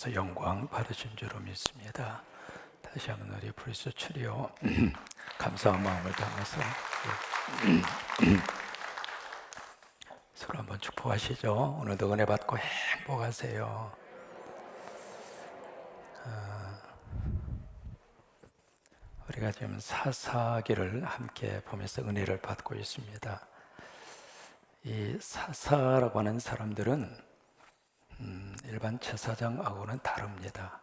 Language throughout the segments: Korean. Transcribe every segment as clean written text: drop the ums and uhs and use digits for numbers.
하나님께서 영광 받으신 줄로 믿습니다. 다시 한번 우리 브리스 추리오 감사한 마음을 담아서 서로 한번 축복하시죠. 오늘도 은혜 받고 행복하세요. 우리가 지금 사사기를 함께 보면서 은혜를 받고 있습니다. 이 사사라고 하는 사람들은 일반 제사장하고는 다릅니다.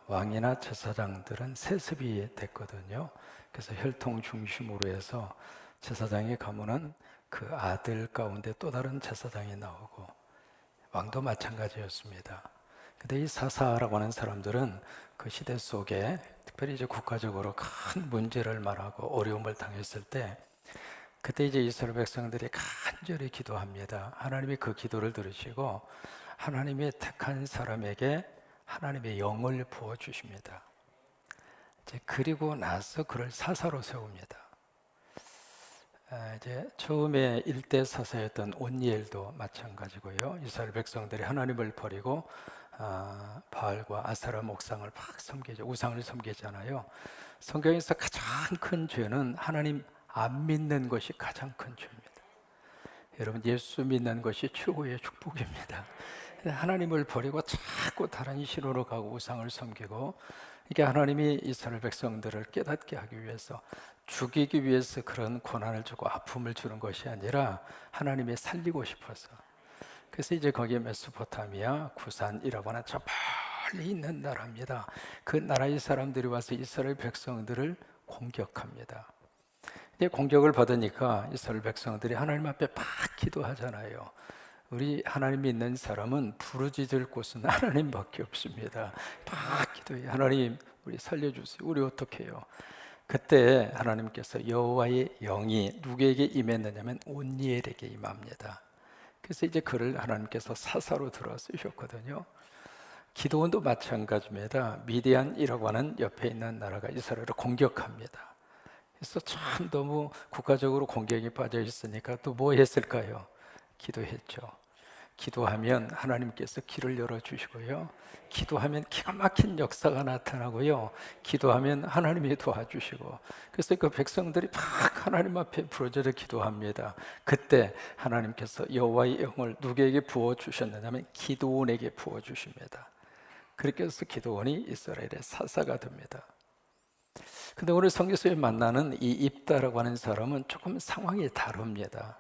왕이나 제사장들은 세습이 됐거든요. 그래서 혈통 중심으로 해서 제사장이 가면은 그 아들 가운데 또 다른 제사장이 나오고, 왕도 마찬가지였습니다. 근데 이 사사라고 하는 사람들은 그 시대 속에 특별히 이제 국가적으로 큰 문제를 말하고 어려움을 당했을 때, 그때 이제 이스라엘 백성들이 간절히 기도합니다. 하나님이 그 기도를 들으시고 하나님의 택한 사람에게 하나님의 영을 부어 주십니다. 그리고 나서 그를 사사로 세웁니다. 이제 처음에 일대 사사였던 온니엘도 마찬가지고요. 이스라엘 백성들이 하나님을 버리고 바알과 아세라 목상을 막 섬기죠. 우상을 섬기잖아요. 성경에서 가장 큰 죄는 하나님 안 믿는 것이 가장 큰 죄입니다. 여러분, 예수 믿는 것이 최고의 축복입니다. 하나님을 버리고 자꾸 다른 신으로 가고 우상을 섬기고, 이게 하나님이 이스라엘 백성들을 깨닫게 하기 위해서, 죽이기 위해서 그런 고난을 주고 아픔을 주는 것이 아니라 하나님이 살리고 싶어서. 그래서 이제 거기에 메소포타미아, 구산이라고 하는 저 멀리 있는 나라입니다. 그 나라의 사람들이 와서 이스라엘 백성들을 공격합니다. 이제 공격을 받으니까 이스라엘 백성들이 하나님 앞에 막 기도하잖아요. 우리 하나님 믿는 사람은 부르짖을 곳은 하나님밖에 없습니다. 막 기도해요. 하나님, 우리 살려주세요. 우리 어떻게 해요? 그때 하나님께서 여호와의 영이 누구에게 임했느냐면 온니엘에게 임합니다. 그래서 이제 그를 하나님께서 사사로 들어 쓰셨거든요. 기도원도 마찬가지입니다. 미디안이라고 하는 옆에 있는 나라가 이스라엘을 공격합니다. 그래서 참 너무 국가적으로 공격에 빠져 있으니까 또 뭐 했을까요? 기도했죠. 기도하면 하나님께서 길을 열어주시고요. 기도하면 기가 막힌 역사가 나타나고요. 기도하면 하나님이 도와주시고, 그래서 그 백성들이 막 하나님 앞에 부르짖어 기도합니다. 그때 하나님께서 여호와의 영을 누구에게 부어주셨느냐면 기드온에게 부어주십니다. 그렇게 해서 기드온이 이스라엘의 사사가 됩니다. 근데 오늘 성경에서 만나는 이 입다라고 하는 사람은 조금 상황이 다릅니다.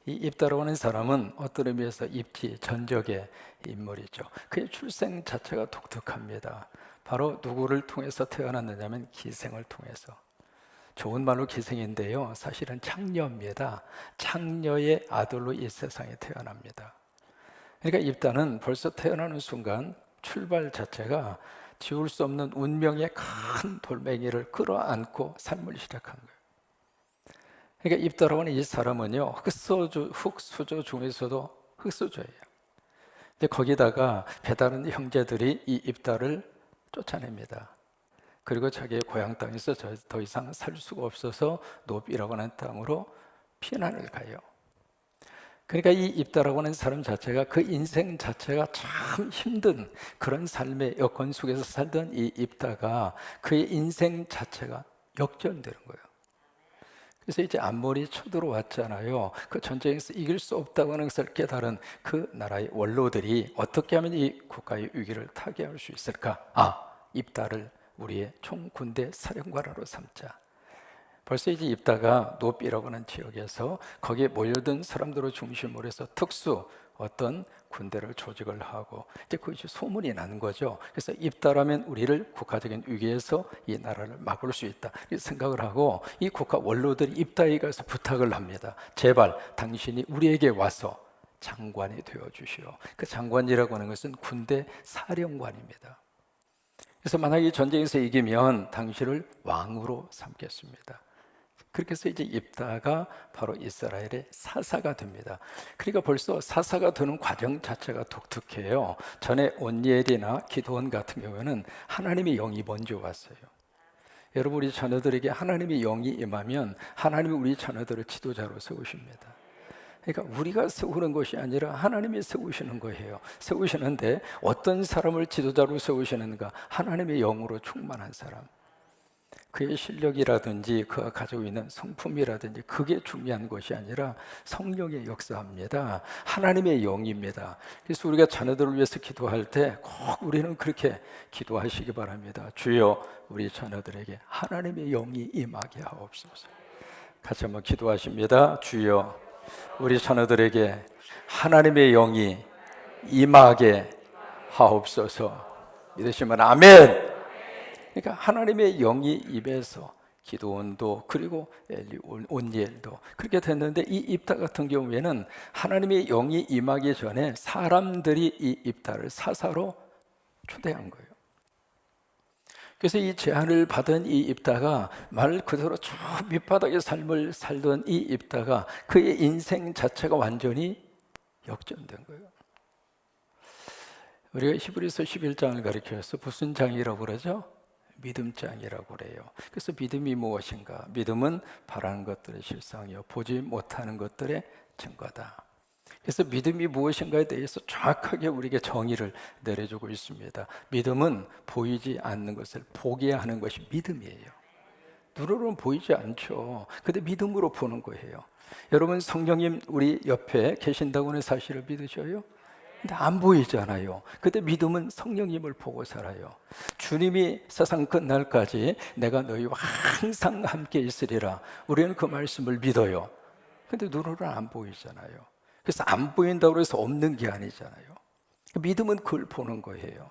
이 입다라고 하는 사람은 어떤 의미에서 입지, 전적의 인물이죠. 그의 출생 자체가 독특합니다. 바로 누구를 통해서 태어났느냐면 기생을 통해서. 좋은 말로 기생인데요, 사실은 창녀입니다. 창녀의 아들로 이 세상에 태어납니다. 그러니까 입다는 벌써 태어나는 순간 출발 자체가 지울 수 없는 운명의 큰 돌멩이를 끌어안고 삶을 시작한 거예요. 그러니까 입다라고 하는 이 사람은요, 흑수저 중에서도 흑수저예요. 근데 거기다가 배다른 형제들이 이 입다를 쫓아냅니다. 그리고 자기의 고향 땅에서 더 이상 살 수가 없어서 노비라고 하는 땅으로 피난을 가요. 그러니까 이 입다라고 하는 사람 자체가 그 인생 자체가 참 힘든 그런 삶의 여건 속에서 살던 이 입다가 그의 인생 자체가 역전되는 거예요. 그래서 이제 암몬이 쳐들어왔잖아요. 그 전쟁에서 이길 수 없다고 하는 것을 깨달은 그 나라의 원로들이 어떻게 하면 이 국가의 위기를 타개할 수 있을까? 입다를 우리의 총군대 사령관으로 삼자. 벌써 이제 입다가 노비라고 하는 지역에서 거기에 모여든 사람들을 중심으로 해서 특수 어떤 군대를 조직을 하고, 이제 그것이 소문이 나는 거죠. 그래서 입다라면 우리를 국가적인 위기에서 이 나라를 막을 수 있다, 이 생각을 하고 이 국가 원로들이 입다에 가서 부탁을 합니다. 제발 당신이 우리에게 와서 장관이 되어 주시오. 그 장관이라고 하는 것은 군대 사령관입니다. 그래서 만약에 전쟁에서 이기면 당신을 왕으로 삼겠습니다. 그렇게 해서 이제 입다가 바로 이스라엘의 사사가 됩니다. 그러니까 벌써 사사가 되는 과정 자체가 독특해요. 전에 온니엘이나 기드온 같은 경우에는 하나님의 영이 먼저 왔어요. 여러분, 우리 자녀들에게 하나님의 영이 임하면 하나님이 우리 자녀들을 지도자로 세우십니다. 그러니까 우리가 세우는 것이 아니라 하나님이 세우시는 거예요. 세우시는데 어떤 사람을 지도자로 세우시는가? 하나님의 영으로 충만한 사람. 그의 실력이라든지 그가 가지고 있는 성품이라든지 그게 중요한 것이 아니라 성령의 역사입니다. 하나님의 영입니다. 그래서 우리가 자녀들을 위해서 기도할 때 꼭 우리는 그렇게 기도하시기 바랍니다. 주여, 우리 자녀들에게 하나님의 영이 임하게 하옵소서. 같이 한번 기도하십니다. 주여, 우리 자녀들에게 하나님의 영이 임하게 하옵소서. 믿으시면 아멘. 그러니까 하나님의 영이 입에서 기도원도 그리고 온니엘도 그렇게 됐는데, 이 입다 같은 경우에는 하나님의 영이 임하기 전에 사람들이 이 입다를 사사로 초대한 거예요. 그래서 이 제안을 받은 이 입다가 말 그대로 저 밑바닥의 삶을 살던 이 입다가 그의 인생 자체가 완전히 역전된 거예요. 우리가 히브리서 11장을 가리켜서 무슨 장이라고 그러죠? 믿음장이라고 그래요. 그래서 믿음이 무엇인가? 믿음은 바라는 것들의 실상이요 보지 못하는 것들의 증거다. 그래서 믿음이 무엇인가에 대해서 정확하게 우리에게 정의를 내려주고 있습니다. 믿음은 보이지 않는 것을 보게 하는 것이 믿음이에요. 눈으로는 보이지 않죠. 근데 믿음으로 보는 거예요. 여러분, 성령님 우리 옆에 계신다고 하는 사실을 믿으셔요? 근데 안 보이잖아요. 근데 믿음은 성령님을 보고 살아요. 주님이 세상 끝날까지 내가 너희와 항상 함께 있으리라. 우리는 그 말씀을 믿어요. 근데 눈으로는 안 보이잖아요. 그래서 안 보인다고 해서 없는 게 아니잖아요. 믿음은 그걸 보는 거예요.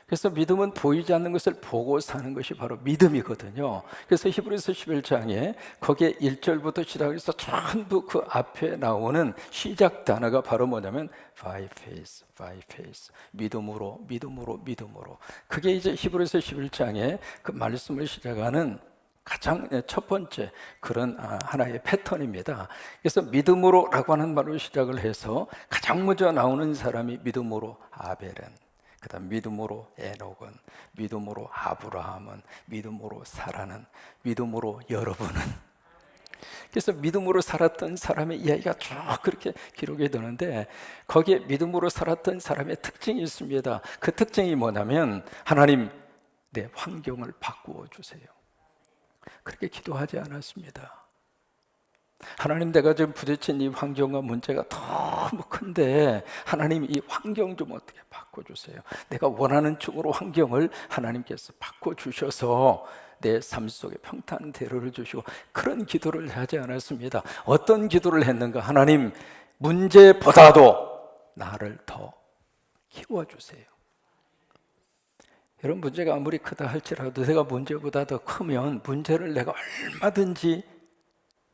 그래서 믿음은 보이지 않는 것을 보고 사는 것이 바로 믿음이거든요. 그래서 히브리서 11장에 거기에 1절부터 시작해서 전부 그 앞에 나오는 시작 단어가 바로 뭐냐면 by faith, by faith. 믿음으로, 믿음으로, 믿음으로. 그게 이제 히브리서 11장에 그 말씀을 시작하는 가장 첫 번째 그런 하나의 패턴입니다. 그래서 믿음으로라고 하는 말로 시작을 해서 가장 먼저 나오는 사람이 믿음으로 아벨은, 그 다음 믿음으로 에녹은, 믿음으로 아브라함은, 믿음으로 사라는, 믿음으로 여러분은. 그래서 믿음으로 살았던 사람의 이야기가 쭉 그렇게 기록이 되는데, 거기에 믿음으로 살았던 사람의 특징이 있습니다. 그 특징이 뭐냐면 하나님, 내 환경을 바꾸어 주세요. 그렇게 기도하지 않았습니다. 하나님, 내가 지금 부딪힌 이 환경과 문제가 너무 큰데 하나님, 이 환경 좀 어떻게 바꿔주세요. 내가 원하는 쪽으로 환경을 하나님께서 바꿔주셔서 내 삶 속에 평탄대로를 주시고, 그런 기도를 하지 않았습니다. 어떤 기도를 했는가? 하나님, 문제보다도 나를 더 키워주세요. 여러분, 문제가 아무리 크다 할지라도 내가 문제보다 더 크면 문제를 내가 얼마든지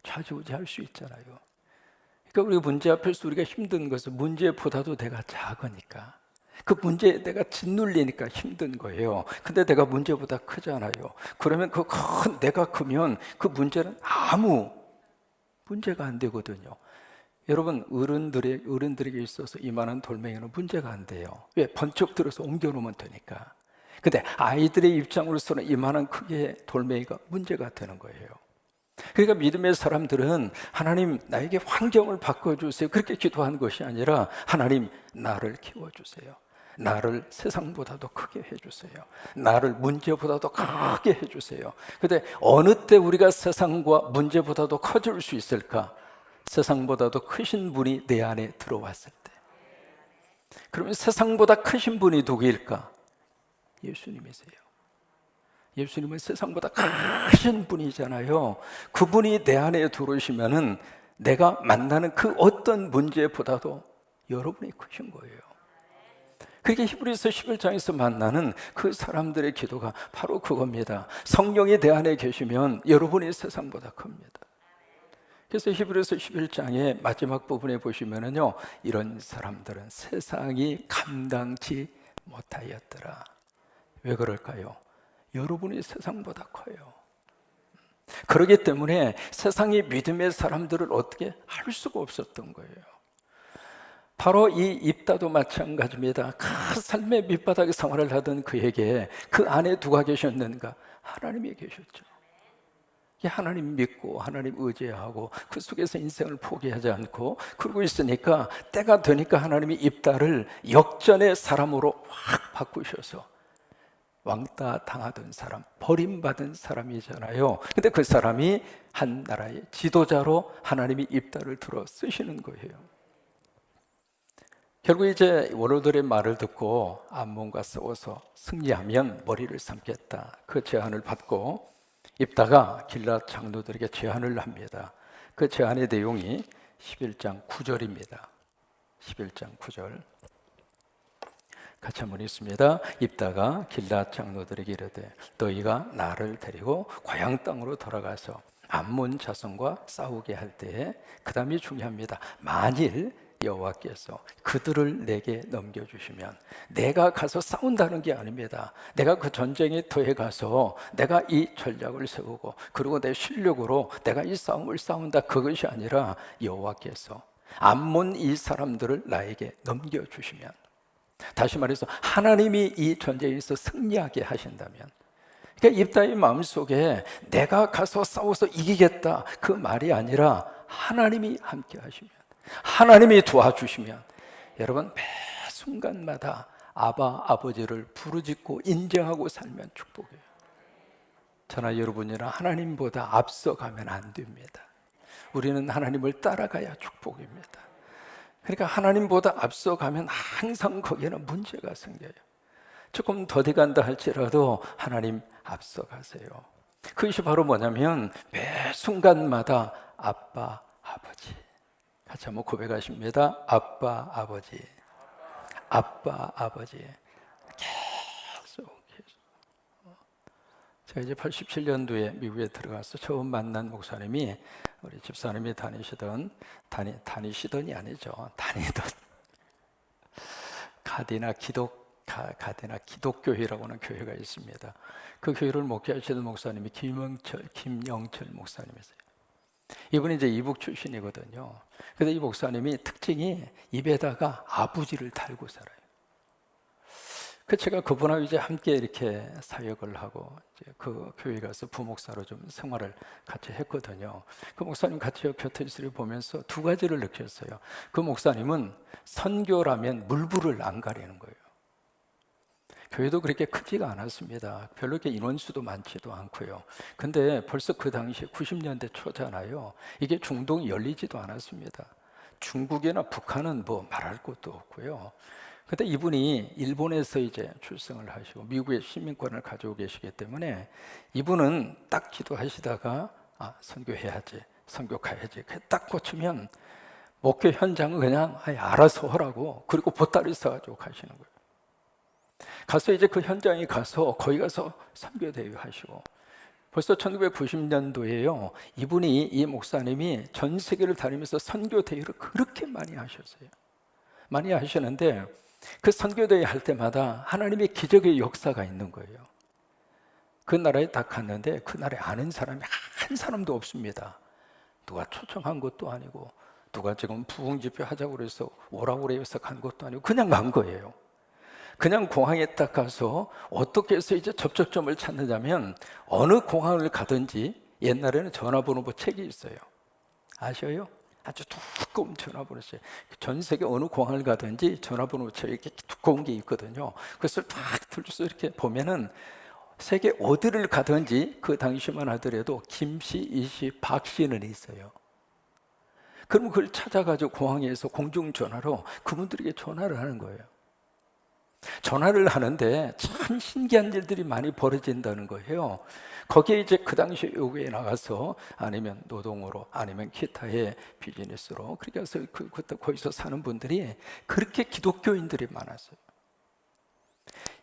좌지우지할 수 있잖아요. 그러니까 우리가 문제 앞에서 우리가 힘든 것은 문제보다도 내가 작으니까, 그 문제에 내가 짓눌리니까 힘든 거예요. 근데 내가 문제보다 크잖아요. 그러면 그 큰 내가 크면 그 문제는 아무 문제가 안 되거든요. 여러분, 어른들에게 있어서 이만한 돌멩이는 문제가 안 돼요. 왜? 번쩍 들어서 옮겨놓으면 되니까. 근데 아이들의 입장으로서는 이만한 크기의 돌멩이가 문제가 되는 거예요. 그러니까 믿음의 사람들은 하나님, 나에게 환경을 바꿔주세요, 그렇게 기도하는 것이 아니라 하나님, 나를 키워주세요. 나를 세상보다도 크게 해주세요. 나를 문제보다도 크게 해주세요. 근데 어느 때 우리가 세상과 문제보다도 커질 수 있을까? 세상보다도 크신 분이 내 안에 들어왔을 때. 그러면 세상보다 크신 분이 누구일까? 예수님이세요. 예수님은 세상보다 크신 분이잖아요. 그분이 내 안에 들어오시면은 내가 만나는 그 어떤 문제보다도 여러분이 크신 거예요. 그렇게 히브리서 11장에서 만나는 그 사람들의 기도가 바로 그겁니다. 성령이 내 안에 계시면 여러분이 세상보다 큽니다. 그래서 히브리서 11장의 마지막 부분에 보시면은요, 이런 사람들은 세상이 감당치 못하였더라. 왜 그럴까요? 여러분이 세상보다 커요. 그렇기 때문에 세상이 믿음의 사람들을 어떻게 할 수가 없었던 거예요. 바로 이 입다도 마찬가지입니다. 그 삶의 밑바닥에 생활을 하던 그에게 그 안에 누가 계셨는가? 하나님이 계셨죠. 하나님 믿고 하나님 의지하고 그 속에서 인생을 포기하지 않고 그러고 있으니까 때가 되니까 하나님이 입다를 역전의 사람으로 확 바꾸셔서 왕따 당하던 사람, 버림받은 사람이잖아요. 근데 그 사람이 한 나라의 지도자로 하나님이 입다를 들어 쓰시는 거예요. 결국 이제 원로들의 말을 듣고 암몬과 싸워서 승리하면 머리를 삼겠다, 그 제안을 받고 입다가 길앗 장로들에게 제안을 합니다. 그 제안의 내용이 11장 9절입니다. 11장 9절 같이 한번 읽습니다. 입다가 길앗 장로들에게 이르되 너희가 나를 데리고 고향 땅으로 돌아가서 암몬 자손과 싸우게 할 때에, 그 다음이 중요합니다. 만일 여호와께서 그들을 내게 넘겨주시면, 내가 가서 싸운다는 게 아닙니다. 내가 그 전쟁의 터에 가서 내가 이 전략을 세우고 그리고 내 실력으로 내가 이 싸움을 싸운다, 그것이 아니라 여호와께서 암몬 이 사람들을 나에게 넘겨주시면, 다시 말해서 하나님이 이 전쟁에서 승리하게 하신다면, 그러니까 입다의 마음속에 내가 가서 싸워서 이기겠다, 그 말이 아니라 하나님이 함께 하시면, 하나님이 도와주시면, 여러분 매 순간마다 아바 아버지를 부르짖고 인정하고 살면 축복이에요. 저나 여러분이나 하나님보다 앞서가면 안 됩니다. 우리는 하나님을 따라가야 축복입니다. 그러니까 하나님보다 앞서가면 항상 거기에는 문제가 생겨요. 조금 더디 간다 할지라도 하나님 앞서가세요. 그것이 바로 뭐냐면 매 순간마다 아빠 아버지, 같이 한번 고백하십니다. 아빠 아버지, 아빠 아버지. 계속. 제가 이제 87년도에 미국에 들어가서 처음 만난 목사님이, 우리 집사님이 다니시던 다니시던이 아니죠, 다니던 가디나 기독교회라고 하는 교회가 있습니다. 그 교회를 목회하시던 목사님이 김영철 목사님이세요. 이분이 이제 이북 출신이거든요. 근데 이 목사님이 특징이 입에다가 아버지를 달고 살아요. 제가 그분하고 이제 함께 이렇게 사역을 하고 이제 그 교회 가서 부목사로 좀 생활을 같이 했거든요. 그 목사님 같이 곁에서 보면서 두 가지를 느꼈어요. 그 목사님은 선교라면 물불을 안 가리는 거예요. 교회도 그렇게 크지가 않았습니다. 별로 이렇게 인원수도 많지도 않고요. 근데 벌써 그 당시에 90년대 초잖아요. 이게 중동이 열리지도 않았습니다. 중국이나 북한은 뭐 말할 것도 없고요. 근데 이분이 일본에서 이제 출생을 하시고 미국의 시민권을 가지고 계시기 때문에 이분은 딱 기도하시다가 선교해야지, 선교 가야지 딱 꽂히면 목회 현장은 그냥 알아서 하라고, 그리고 보따리 싸가지고 가시는 거예요. 가서 이제 그 현장에 가서 거기 가서 선교 대회 하시고, 벌써 1990년도에요 이분이, 이 목사님이 전 세계를 다니면서 선교 대회를 그렇게 많이 하셨어요. 많이 하시는데 그 선교대회 할 때마다 하나님의 기적의 역사가 있는 거예요. 그 나라에 딱 갔는데 그 나라에 아는 사람이 한 사람도 없습니다. 누가 초청한 것도 아니고, 누가 지금 부흥집회 하자고 그래서 오라고 그래서 간 것도 아니고, 그냥 간 거예요. 그냥 공항에 딱 가서 어떻게 해서 이제 접촉점을 찾느냐면, 어느 공항을 가든지 옛날에는 전화번호 책이 있어요. 아셔요? 아주 두꺼운 전화번호죠. 전 세계 어느 공항을 가든지 전화번호처럼 이렇게 두꺼운 게 있거든요. 그래서 딱 들려서 이렇게 보면은 세계 어디를 가든지 그 당시만 하더라도 김씨, 이씨, 박씨는 있어요. 그러면 그걸 찾아가지고 공항에서 공중전화로 그분들에게 전화를 하는 거예요. 전화를 하는데 참 신기한 일들이 많이 벌어진다는 거예요. 거기에 이제 그 당시 외국에 나가서 아니면 노동으로 아니면 기타의 비즈니스로 그렇게 해서 그때 거기서 사는 분들이 그렇게 기독교인들이 많았어요.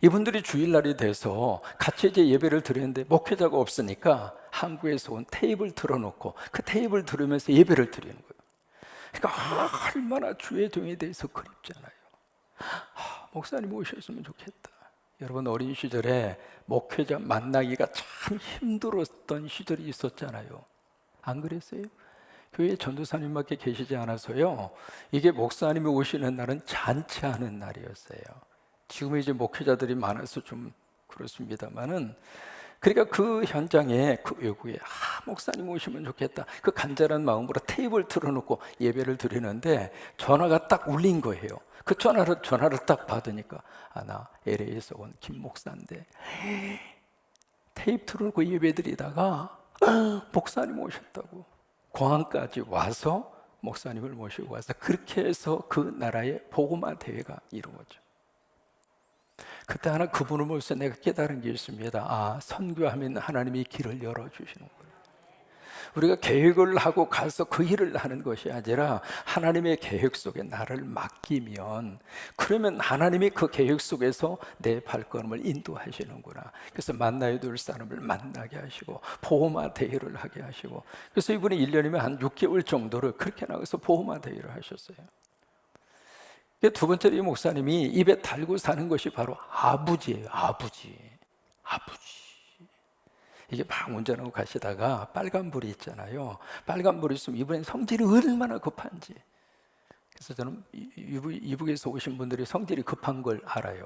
이분들이 주일날이 돼서 같이 이제 예배를 드리는데 목회자가 없으니까 한국에서 온 테이블 틀어놓고 그 테이블 들으면서 예배를 드리는 거예요. 그러니까 얼마나 주의 종에 대해서 그립잖아요. 목사님 오셨으면 좋겠다. 여러분 어린 시절에 목회자 만나기가 참 힘들었던 시절이 있었잖아요. 안 그랬어요? 교회에 전도사님밖에 계시지 않아서요, 이게 목사님이 오시는 날은 잔치하는 날이었어요. 지금 이제 목회자들이 많아서 좀 그렇습니다만은 그러니까 그 현장에 그 외국에 목사님 오시면 좋겠다 그 간절한 마음으로 테이블 틀어놓고 예배를 드리는데 전화가 딱 울린 거예요. 그 전화를 딱 받으니까 나 LA에서 온 김 목사인데 테이프 틀어놓고 예배 드리다가 목사님 오셨다고 공항까지 와서 목사님을 모시고 와서 그렇게 해서 그 나라의 복음화 대회가 이루어져. 그때 하나 그분을 보면서 내가 깨달은 게 있습니다. 선교하면 하나님이 길을 열어주시는구나. 우리가 계획을 하고 가서 그 일을 하는 것이 아니라 하나님의 계획 속에 나를 맡기면 그러면 하나님이 그 계획 속에서 내 발걸음을 인도하시는구나. 그래서 만나야 될 사람을 만나게 하시고 보호마 대회를 하게 하시고 그래서 이분이 1년이면 한 6개월 정도를 그렇게 나가서 보호마 대회를 하셨어요. 두 번째로 이 목사님이 입에 달고 사는 것이 바로 아부지예요. 아부지. 이게 막 운전하고 가시다가 빨간불이 있잖아요. 빨간불이 있으면 이분의 성질이 얼마나 급한지. 그래서 저는 이북에서 오신 분들이 성질이 급한 걸 알아요.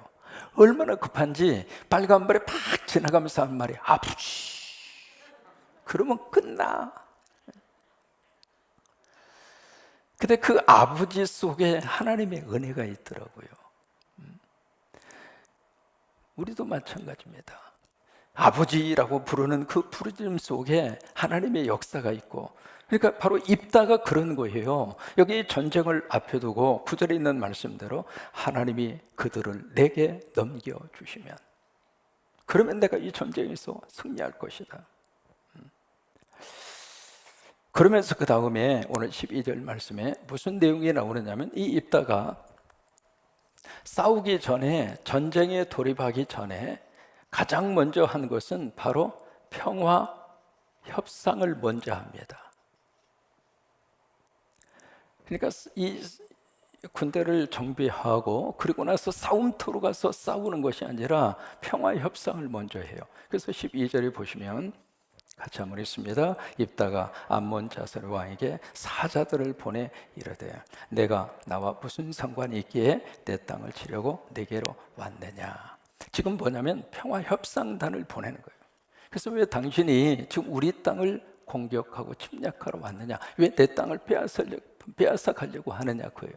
얼마나 급한지 빨간불에 팍 지나가면서 하는 말이 아부지. 그러면 끝나. 근데 그 아버지 속에 하나님의 은혜가 있더라고요. 우리도 마찬가지입니다. 아버지라고 부르는 그 부르짖음 속에 하나님의 역사가 있고 그러니까 바로 입다가 그런 거예요. 여기 전쟁을 앞에 두고 9절에 있는 말씀대로 하나님이 그들을 내게 넘겨주시면 그러면 내가 이 전쟁에서 승리할 것이다. 그러면서 그 다음에 오늘 12절 말씀에 무슨 내용이 나오느냐면 이 입다가 싸우기 전에 전쟁에 돌입하기 전에 가장 먼저 한 것은 바로 평화 협상을 먼저 합니다. 그러니까 이 군대를 정비하고 그리고 나서 싸움터로 가서 싸우는 것이 아니라 평화 협상을 먼저 해요. 그래서 12절에 보시면 같이 한번 읽습니다. 입다가 암몬 자손 왕에게 사자들을 보내 이르되 내가 나와 무슨 상관이 있기에 내 땅을 치려고 내게로 왔느냐. 지금 뭐냐면 평화협상단을 보내는 거예요. 그래서 왜 당신이 지금 우리 땅을 공격하고 침략하러 왔느냐, 왜 내 땅을 빼앗아 가려고 하느냐 그예요.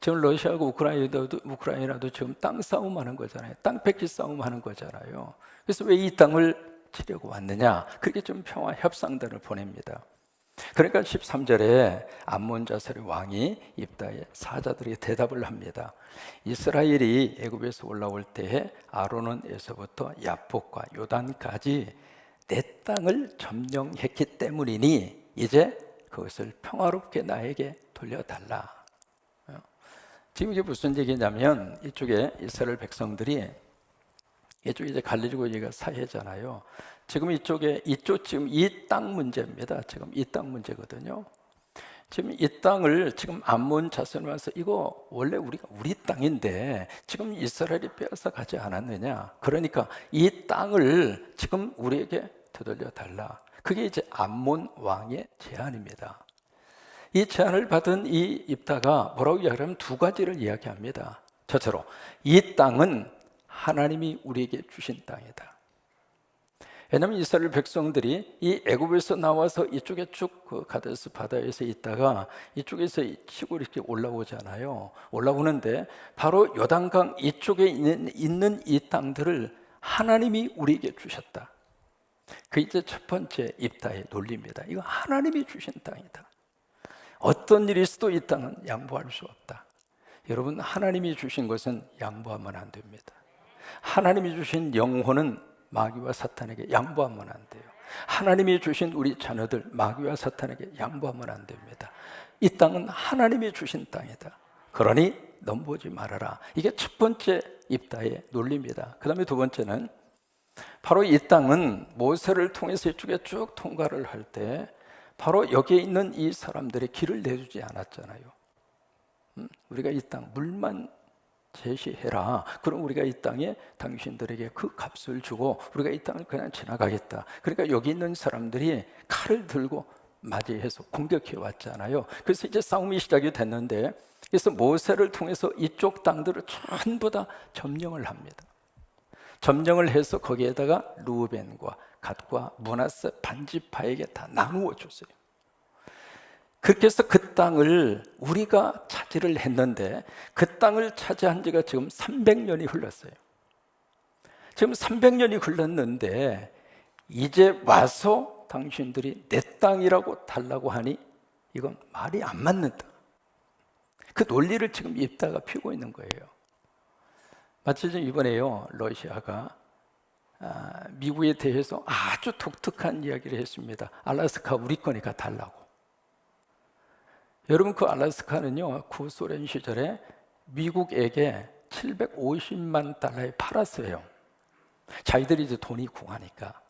지금 러시아하고 우크라이나도 지금 땅 싸움하는 거잖아요. 땅 뺏기 싸움하는 거잖아요. 그래서 왜 이 땅을 치려고 왔느냐, 그렇게 좀 평화협상단을 보냅니다. 그러니까 13절에 암몬 자손의 왕이 입다의 사자들이 대답을 합니다. 이스라엘이 애굽에서 올라올 때에 아르논에서부터 야복과 요단까지 내 땅을 점령했기 때문이니 이제 그것을 평화롭게 나에게 돌려달라. 지금 이게 무슨 얘기냐면 이쪽에 이스라엘 백성들이 이쪽에 이제 갈리고 얘가 사해잖아요. 지금 지금 이 땅 문제입니다. 지금 이 땅 문제거든요. 지금 이 땅을 지금 암몬 자손이 와서 이거 원래 우리 땅인데 지금 이스라엘이 빼앗아 가지 않았느냐. 그러니까 이 땅을 지금 우리에게 되돌려 달라. 그게 이제 암몬 왕의 제안입니다. 이 제안을 받은 이 입다가 뭐라고 이야기하면 두 가지를 이야기합니다. 저처럼 이 땅은 하나님이 우리에게 주신 땅이다. 왜냐하면 이스라엘 백성들이 이 애굽에서 나와서 이쪽에 쭉 그 가데스 바다에서 있다가 이쪽에서 치고 이렇게 올라오잖아요. 올라오는데 바로 요단강 이쪽에 있는 이 땅들을 하나님이 우리에게 주셨다. 그 이제 첫 번째 입다의 논리입니다. 이거 하나님이 주신 땅이다. 어떤 일이 있어도 이 땅은 양보할 수 없다. 여러분, 하나님이 주신 것은 양보하면 안 됩니다. 하나님이 주신 영혼은 마귀와 사탄에게 양보하면 안 돼요. 하나님이 주신 우리 자녀들 마귀와 사탄에게 양보하면 안 됩니다. 이 땅은 하나님이 주신 땅이다. 그러니 넘보지 말아라. 이게 첫 번째 입다의 논리입니다. 그 다음에 두 번째는 바로 이 땅은 모세를 통해서 이쪽에 쭉 통과를 할 때 바로 여기에 있는 이 사람들의 길을 내주지 않았잖아요. 우리가 이 땅 물만 제시해라. 그럼 우리가 이 땅에 당신들에게 그 값을 주고 우리가 이 땅을 그냥 지나가겠다. 그러니까 여기 있는 사람들이 칼을 들고 맞이해서 공격해 왔잖아요. 그래서 이제 싸움이 시작이 됐는데 그래서 모세를 통해서 이쪽 땅들을 전부 다 점령을 합니다. 점령을 해서 거기에다가 루벤과 갓과 므낫세 반지파에게 다 나누어 줬어요. 그렇게 해서 그 땅을 우리가 차지를 했는데 그 땅을 차지한 지가 지금 300년이 흘렀어요. 지금 300년이 흘렀는데 이제 와서 당신들이 내 땅이라고 달라고 하니 이건 말이 안 맞는다. 그 논리를 지금 입다가 피우고 있는 거예요. 마치 이번에요, 러시아가 미국에 대해서 아주 독특한 이야기를 했습니다. 알래스카 우리 거니까 달라고. 여러분, 그 알래스카는요, 구소련 시절에 미국에게 750만 달러에 팔았어요. 자기들이 이제 돈이 궁하니까.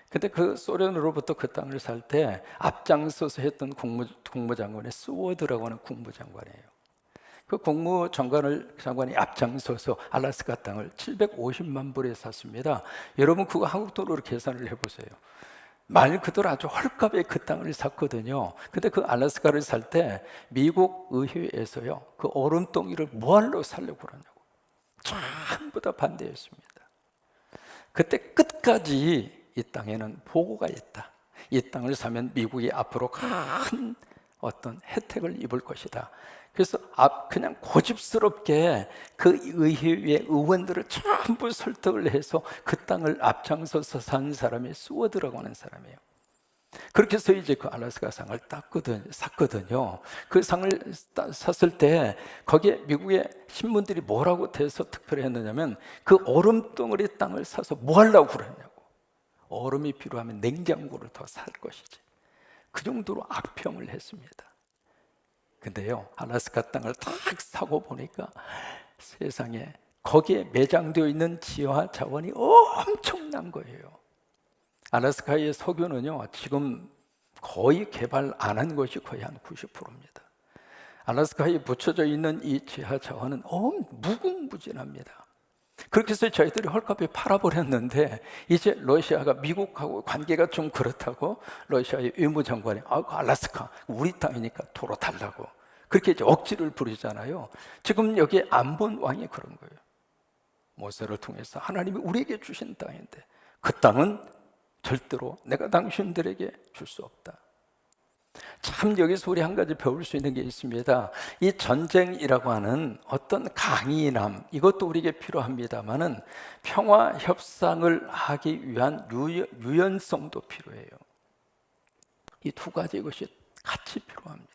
근데 그 소련으로부터 그 땅을 살 때 앞장서서 했던 국무장관의 스워드라고 하는 국무장관이에요. 그 국무장관이 앞장서서 알래스카 땅을 750만 불에 샀습니다. 여러분, 그거 한국 돈으로 계산을 해보세요. 말 그대로 아주 헐값에 그 땅을 샀거든요. 근데 그 알래스카를 살 때 미국 의회에서요, 그 얼음덩이를 뭐하러 살려고 그러냐고 전부 다 반대했습니다. 그때 끝까지 이 땅에는 보고가 있다. 이 땅을 사면 미국이 앞으로 큰 어떤 혜택을 입을 것이다. 그래서 그냥 고집스럽게 그 의회의 의원들을 전부 설득을 해서 그 땅을 앞장서서 산 사람이 스워드라고 하는 사람이에요. 그렇게 해서 이제 그 알래스카 상을 샀거든요. 그 상을 샀을 때 거기에 미국의 신문들이 뭐라고 대서 투표를 했느냐면 그 얼음덩어리 땅을 사서 뭐 하려고 그러냐고. 얼음이 필요하면 냉장고를 더 살 것이지. 그 정도로 악평을 했습니다. 근데요, 알래스카 땅을 딱 사고 보니까 세상에 거기에 매장되어 있는 지하 자원이 엄청난 거예요. 알래스카의 석유는요, 지금 거의 개발 안 한 것이 거의 한 90%입니다. 알래스카에 붙여져 있는 이 지하 자원은 무궁무진합니다. 그렇게 해서 저희들이 헐값에 팔아버렸는데 이제 러시아가 미국하고 관계가 좀 그렇다고 러시아의 외무장관이 알래스카 우리 땅이니까 도로 달라고 그렇게 이제 억지를 부리잖아요. 지금 여기 암본 왕이 그런 거예요. 모세를 통해서 하나님이 우리에게 주신 땅인데 그 땅은 절대로 내가 당신들에게 줄 수 없다. 참 여기서 우리 한 가지 배울 수 있는 게 있습니다. 이 전쟁이라고 하는 어떤 강인함, 이것도 우리에게 필요합니다만은 평화 협상을 하기 위한 유연성도 필요해요. 이 두 가지 것이 같이 필요합니다.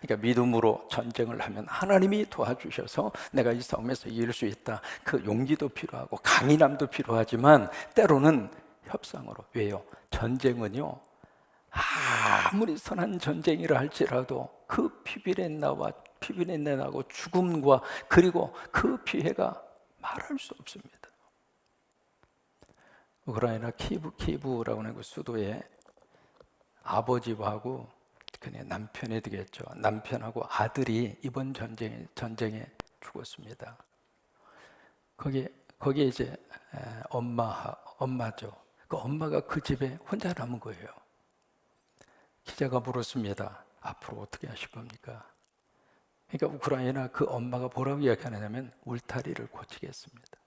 그러니까 믿음으로 전쟁을 하면 하나님이 도와주셔서 내가 이 싸움에서 이길 수 있다. 그 용기도 필요하고 강인함도 필요하지만 때로는 협상으로. 왜요? 전쟁은요, 아무리 선한 전쟁이라 할지라도 그 피비린내 나고 죽음과 그리고 그 피해가 말할 수 없습니다. 우크라이나 키브라고 하는 그 수도에 아버지하고 그네 남편이 되겠죠. 남편하고 아들이 이번 전쟁에 죽었습니다. 거기에 이제 엄마죠. 그 엄마가 그 집에 혼자 남은 거예요. 기자가 물었습니다. 앞으로 어떻게 하실 겁니까? 그러니까 우크라이나 그 엄마가 뭐라고 이야기하냐면 울타리를 고치겠습니다.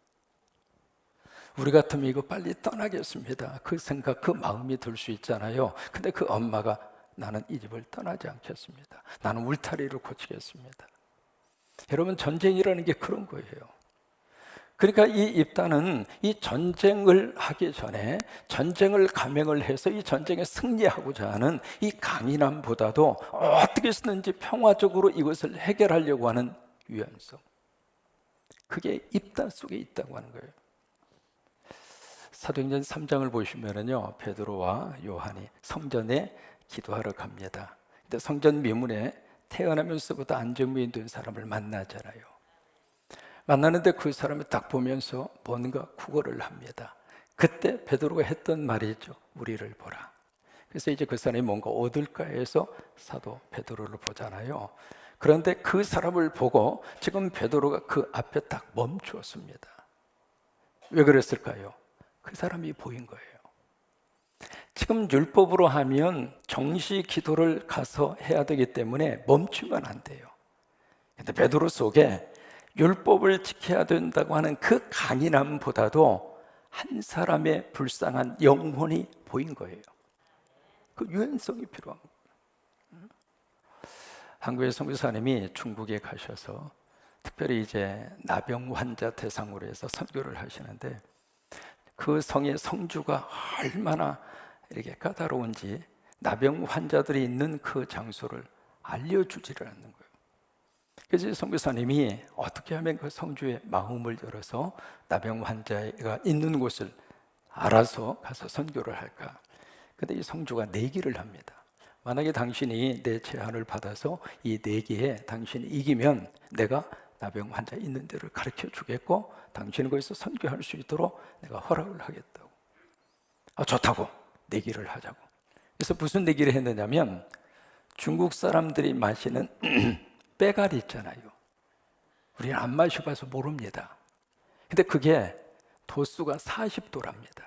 우리 같으면 이거 빨리 떠나겠습니다. 그 생각, 그 마음이 들 수 있잖아요. 근데 그 엄마가 나는 이 집을 떠나지 않겠습니다. 나는 울타리를 고치겠습니다. 여러분, 전쟁이라는 게 그런 거예요. 그러니까 이 입다는 이 전쟁을 하기 전에 전쟁을 감행을 해서 이 전쟁에 승리하고자 하는 이 강인함보다도 어떻게 쓰든지 평화적으로 이것을 해결하려고 하는 유연성, 그게 입다 속에 있다고 하는 거예요. 사도행전 3장을 보시면은요, 베드로와 요한이 성전에 기도하러 갑니다. 근데 성전 미문에 태어나면서부터 안정부인 된 사람을 만나잖아요. 만나는데 그 사람을 딱 보면서 뭔가 구걸을 합니다. 그때 베드로가 했던 말이죠. 우리를 보라. 그래서 이제 그 사람이 뭔가 얻을까 해서 사도 베드로를 보잖아요. 그런데 그 사람을 보고 지금 베드로가 그 앞에 딱 멈추었습니다. 왜 그랬을까요? 그 사람이 보인 거예요. 지금 율법으로 하면 정시 기도를 가서 해야 되기 때문에 멈추면 안 돼요. 근데 베드로 속에 율법을 지켜야 된다고 하는 그 강인함보다도 한 사람의 불쌍한 영혼이 보인 거예요. 그 유연성이 필요한 거예요. 한국의 선교사님이 중국에 가셔서 특별히 이제 나병 환자 대상으로 해서 선교를 하시는데, 그 성의 성주가 얼마나 이렇게 까다로운지 나병 환자들이 있는 그 장소를 알려주지를 않는 거예요. 그래서 선교사님이 어떻게 하면 그 성주의 마음을 열어서 나병 환자가 있는 곳을 알아서 가서 선교를 할까? 근데 이 성주가 내기를 합니다. 만약에 당신이 내 제안을 받아서 이 내기에 당신이 이기면 내가 나병 환자 있는 데를 가르쳐 주겠고, 당신은 거기서 선교할 수 있도록 내가 허락을 하겠다고. 좋다고, 내기를 하자고. 그래서 무슨 내기를 했느냐면, 중국 사람들이 마시는 빼가리 있잖아요. 우리는 안 마셔봐서 모릅니다. 근데 그게 도수가 40도랍니다.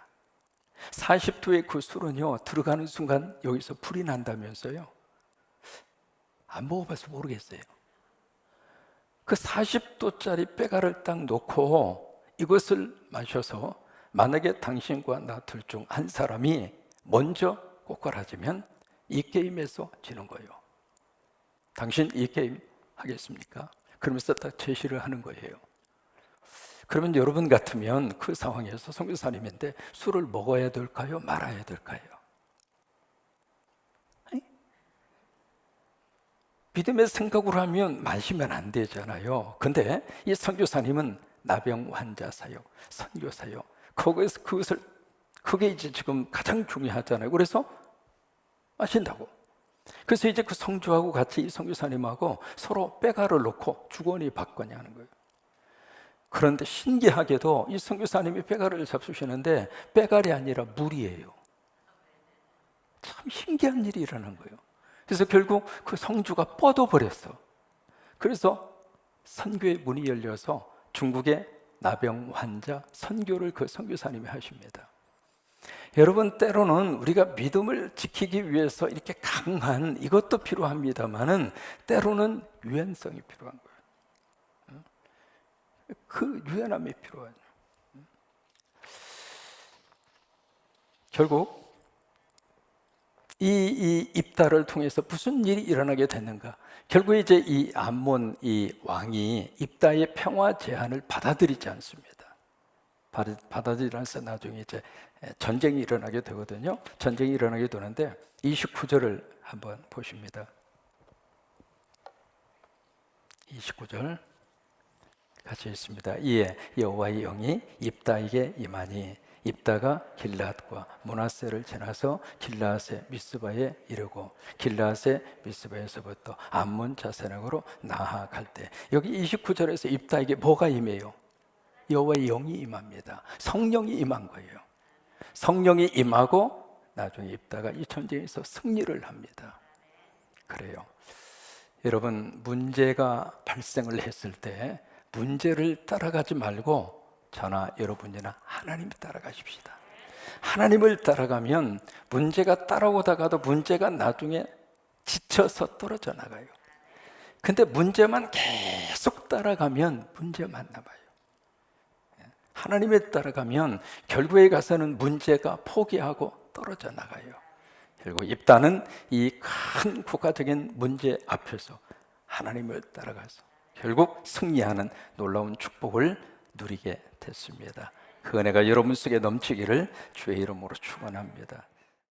40도의 그 술은요, 들어가는 순간 여기서 불이 난다면서요. 안 먹어봐서 모르겠어요. 그 40도짜리 빼가를 딱 놓고 이것을 마셔서 만약에 당신과 나 둘 중 한 사람이 먼저 꼬꾸라지면 이 게임에서 지는 거예요. 당신 이 게임 하겠습니까? 그러면서 딱 제시를 하는 거예요. 그러면 여러분 같으면 그 상황에서 선교사님인데 술을 먹어야 될까요? 말아야 될까요? 믿음의 생각으로 하면 마시면 안 되잖아요. 근데 이 선교사님은 나병 환자 사역, 선교 사역, 거기에서 그게 이제 지금 가장 중요하잖아요. 그래서 마신다고. 그래서 이제 그 성주하고 같이 이 선교사님하고 서로 빼가를 놓고 주거니 받거니 하는 거예요. 그런데 신기하게도 이 선교사님이 빼가를 잡수시는데 빼갈이 아니라 물이에요. 참 신기한 일이 일어난 거예요. 그래서 결국 그 성주가 뻗어버렸어. 그래서 선교의 문이 열려서 중국의 나병 환자 선교를 그 선교사님이 하십니다. 여러분, 때로는 우리가 믿음을 지키기 위해서 이렇게 강한 이것도 필요합니다만은 때로는 유연성이 필요한 거예요. 그 유연함이 필요하죠. 결국 이 입다를 통해서 무슨 일이 일어나게 됐는가? 결국 이제 이 암몬 이 왕이 입다의 평화 제안을 받아들이지 않습니다. 받아들이면서 나중에 이제 전쟁이 일어나게 되거든요. 전쟁이 일어나게 되는데 29절을 한번 보십니다. 29절 같이 읽습니다. 이에 여호와의 영이 입다에게 임하니 입다가 길앗과 므낫세를 지나서 길앗의 미스바에 이르고 길앗의 미스바에서부터 암몬 자세락으로 나아갈 때, 여기 29절에서 입다에게 뭐가 임해요? 여호와의 영이 임합니다. 성령이 임한 거예요. 성령이 임하고 나중에 입다가 이 전쟁에서 승리를 합니다. 그래요. 여러분, 문제가 발생을 했을 때 문제를 따라가지 말고 저나 여러분이나 하나님을 따라가십시다. 하나님을 따라가면 문제가 따라오다가도 문제가 나중에 지쳐서 떨어져 나가요. 근데 문제만 계속 따라가면 문제만 남아요. 하나님에 따라가면 결국에 가서는 문제가 포기하고 떨어져 나가요. 결국 입다는 이 큰 국가적인 문제 앞에서 하나님을 따라가서 결국 승리하는 놀라운 축복을 누리게 됐습니다. 그 은혜가 여러분 속에 넘치기를 주의 이름으로 축원합니다.